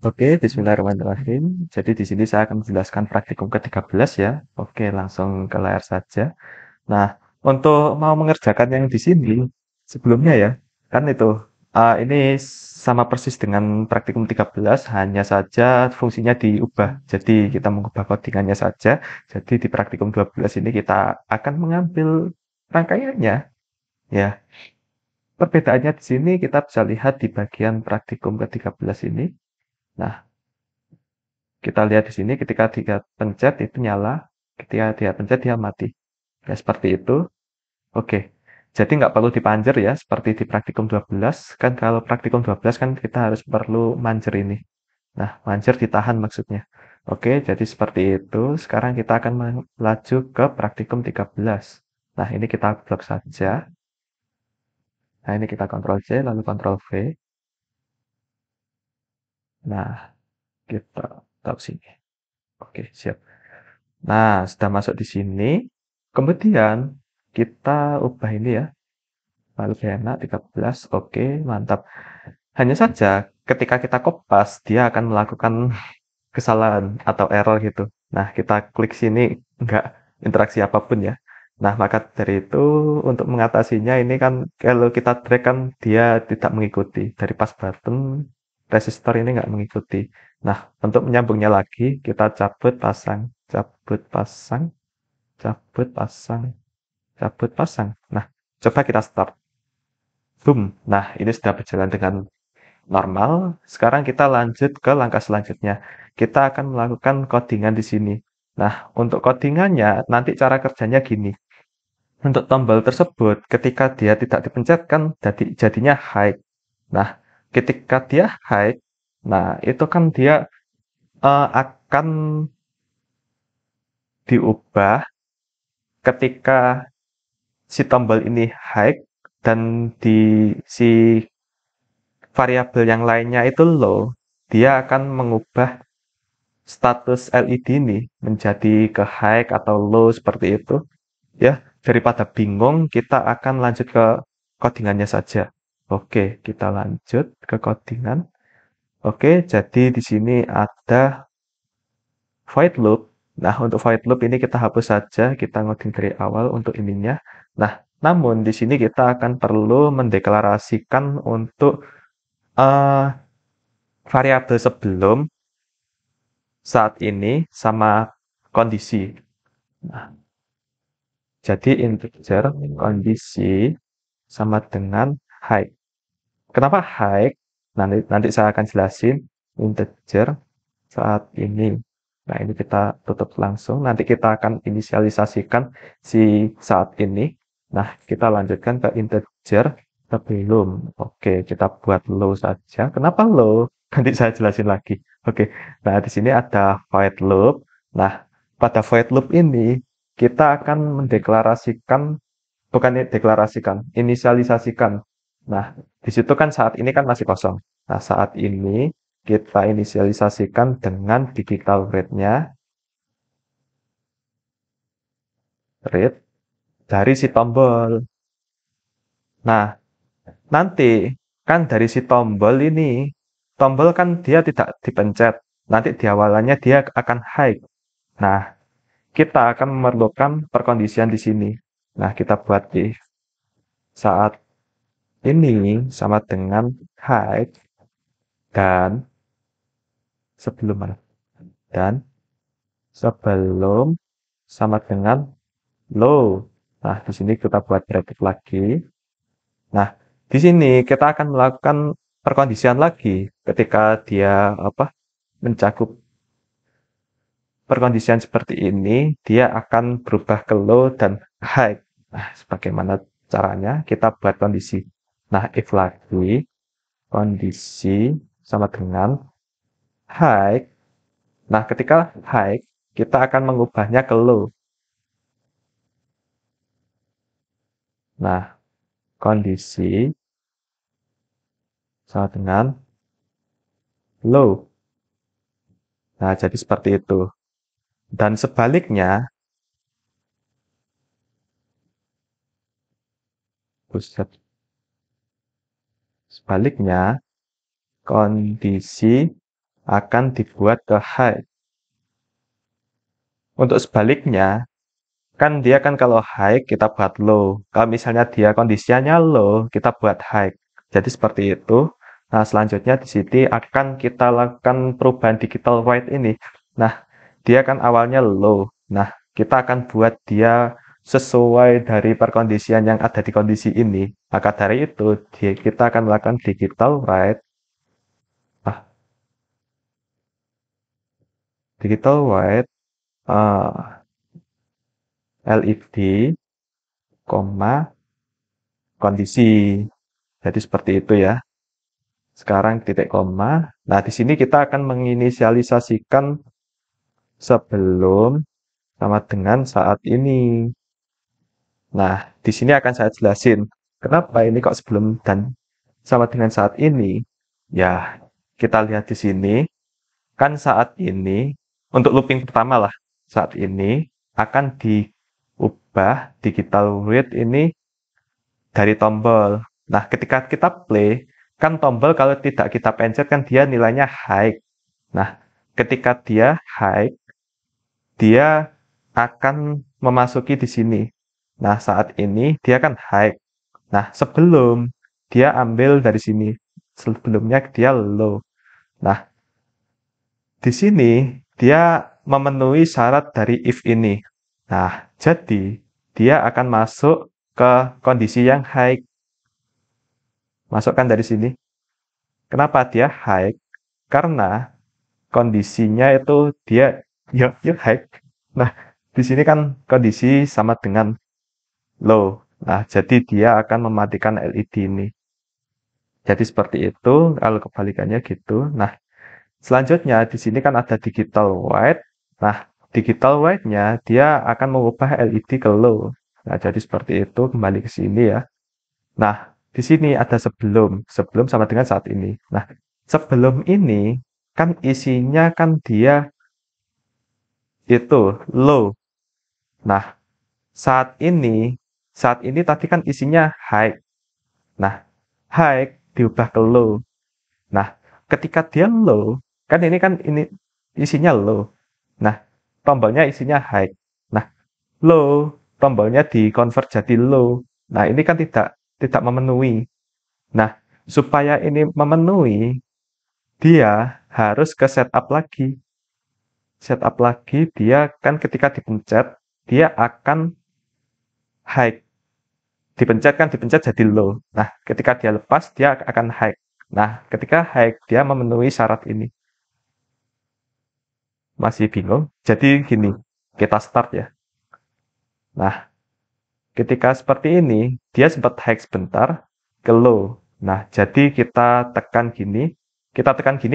Oke, bismillahirrahmanirrahim. Jadi di sini saya akan menjelaskan praktikum ke-13 ya. Oke, langsung ke layar saja. Nah, untuk mau mengerjakan yang di sini, sebelumnya ya, kan itu, ini sama persis dengan praktikum 13, hanya saja fungsinya diubah. Jadi kita mengubah codingannya saja. Jadi di praktikum 12 ini kita akan mengambil rangkaiannya. Ya, perbedaannya di sini kita bisa lihat di bagian praktikum ke-13 ini. Nah, kita lihat di sini ketika dia pencet itu nyala, ketika dia pencet dia mati. Ya seperti itu. Oke. Jadi nggak perlu dipanjer ya, seperti di praktikum 12. Kan kalau praktikum 12 kan kita harus perlu manjer ini. Nah, manjer ditahan maksudnya. Oke, jadi seperti itu. Sekarang kita akan melaju ke praktikum 13. Nah, ini kita blok saja. Nah, ini kita Ctrl C, lalu Ctrl V. Nah, kita taruh sini. Oke, siap. Nah, sudah masuk di sini. Kemudian kita ubah ini ya. Lalu enak 13. Oke, mantap. Hanya saja ketika kita kopas, dia akan melakukan kesalahan atau error gitu. Nah, kita klik sini enggak interaksi apapun ya. Nah, maka dari itu untuk mengatasinya ini kan kalau kita drag kan dia tidak mengikuti. Dari pas button resistor ini enggak mengikuti. Nah, untuk menyambungnya lagi kita cabut pasang, cabut pasang, cabut pasang, cabut pasang. Nah, coba kita start. Boom. Nah, ini sudah berjalan dengan normal. Sekarang kita lanjut ke langkah selanjutnya. Kita akan melakukan codingan di sini. Nah, untuk codingannya nanti cara kerjanya gini. Untuk tombol tersebut, ketika dia tidak dipencetkan, jadinya high. Nah, ketika dia high, nah itu kan dia akan diubah ketika si tombol ini high dan di si variabel yang lainnya itu low, dia akan mengubah status LED ini menjadi ke high atau low seperti itu. Ya, daripada bingung, kita akan lanjut ke codingannya saja. Oke, kita lanjut ke codingan. Oke, jadi di sini ada void loop. Nah, untuk void loop ini kita hapus saja, kita ngoding dari awal untuk ininya. Nah, namun di sini kita akan perlu mendeklarasikan untuk eh, variabel sebelum saat ini sama kondisi. Nah, jadi integer kondisi sama dengan high. Kenapa high? Nanti saya akan jelasin integer saat ini. Nah, ini kita tutup langsung. Nanti kita akan inisialisasikan si saat ini. Nah, kita lanjutkan ke integer sebelum. Oke, kita buat low saja. Kenapa low? Nanti saya jelasin lagi. Oke, nah di sini ada void loop. Nah, pada void loop ini kita akan mendeklarasikan, bukan deklarasikan, inisialisasikan. Nah, di situ kan saat ini kan masih kosong. Nah, saat ini kita inisialisasikan dengan digital rate-nya, rate dari si tombol. Nah, nanti kan dari si tombol ini, tombol kan dia tidak dipencet. Nanti di awalannya dia akan high. Nah, kita akan memerlukan perkondisian di sini. Nah, kita buat di saat ini sama dengan high dan sebelum mana? Dan sebelum sama dengan low. Nah, di sini kita buat bracket lagi. Nah, di sini kita akan melakukan perkondisian lagi ketika dia mencakup perkondisian seperti ini, dia akan berubah ke low dan high. Nah, sebagaimana caranya kita buat kondisi. Nah, if lagi kondisi sama dengan high. Nah, ketika high, kita akan mengubahnya ke low. Nah, kondisi sama dengan low. Nah, jadi seperti itu. Dan sebaliknya, buset, sebaliknya, kondisi akan dibuat ke high. Untuk sebaliknya, kan dia kan kalau high kita buat low. Kalau misalnya dia kondisinya low, kita buat high. Jadi seperti itu. Nah, selanjutnya di sini akan kita lakukan perubahan digital write ini. Nah, dia kan awalnya low. Nah, kita akan buat dia sesuai dari perkondisian yang ada di kondisi ini. Maka dari itu, kita akan melakukan digital write. Nah, digital write LED, koma, kondisi. Jadi seperti itu ya. Sekarang titik koma. Nah, di sini kita akan menginisialisasikan sebelum sama dengan saat ini. Nah, di sini akan saya jelasin kenapa ini kok sebelum dan sama dengan saat ini. Ya, kita lihat di sini kan saat ini untuk looping pertama lah. Saat ini akan diubah digital read ini dari tombol. Nah, ketika kita play, kan tombol kalau tidak kita pencet kan dia nilainya high. Nah, ketika dia high, dia akan memasuki di sini. Nah, saat ini dia kan high. Nah, sebelum dia ambil dari sini, sebelumnya dia low. Nah, di sini dia memenuhi syarat dari if ini. Nah, jadi dia akan masuk ke kondisi yang high. Masukkan dari sini. Kenapa dia high? Karena kondisinya itu dia ya high. Nah, di sini kan kondisi sama dengan low. Nah, jadi dia akan mematikan LED ini. Jadi seperti itu, kalau kebalikannya gitu. Nah, selanjutnya di sini kan ada digital white. Nah, digital white-nya dia akan mengubah LED ke low. Nah, jadi seperti itu, kembali ke sini ya. Nah, di sini ada sebelum sama dengan saat ini. Nah, sebelum ini kan isinya kan dia itu low. Nah, saat ini tadi kan isinya high. Nah, high diubah ke low. Nah, ketika dia low, kan ini isinya low. Nah, tombolnya isinya high. Nah, low tombolnya di-convert jadi low. Nah, ini kan tidak memenuhi. Nah, supaya ini memenuhi, dia harus ke setup lagi. Setup lagi, dia kan ketika dipencet, dia akan high. Dipencet jadi low. Nah, ketika dia lepas, dia akan high. Nah, ketika high, dia memenuhi syarat ini. Masih bingung? Jadi gini, kita start ya. Nah, ketika seperti ini, dia sempat high sebentar, ke low. Nah, jadi kita tekan gini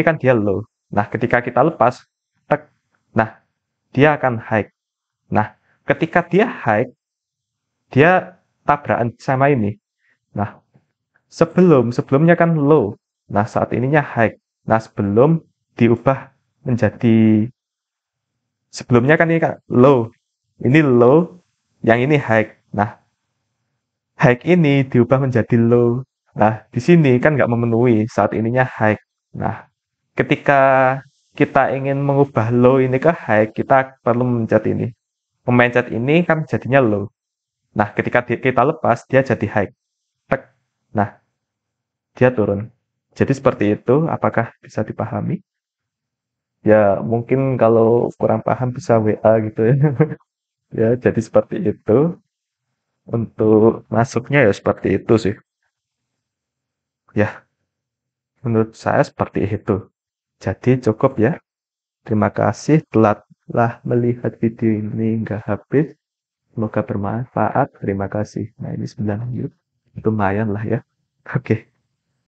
kan dia low. Nah, ketika kita lepas, tek. Nah, dia akan high. Nah, ketika dia high, dia tabrakan sama ini. Nah, sebelumnya kan low. Nah, saat ininya high. Nah, sebelum diubah menjadi sebelumnya kan ini kan low. Ini low, yang ini high. Nah, high ini diubah menjadi low. Nah, di sini kan nggak memenuhi, saat ininya high. Nah, ketika kita ingin mengubah low ini ke high, kita perlu memencet ini. Memencet ini kan jadinya low. Nah, ketika kita lepas, dia jadi high. Tek. Nah, dia turun. Jadi seperti itu, apakah bisa dipahami? Ya, mungkin kalau kurang paham bisa WA gitu ya. Ya, jadi seperti itu. Untuk masuknya ya seperti itu sih. Ya, menurut saya seperti itu. Jadi cukup ya. Terima kasih telah melihat video ini hingga habis. Semoga bermanfaat. Terima kasih. Nah, ini 9 menit. Lumayan lah ya. Oke.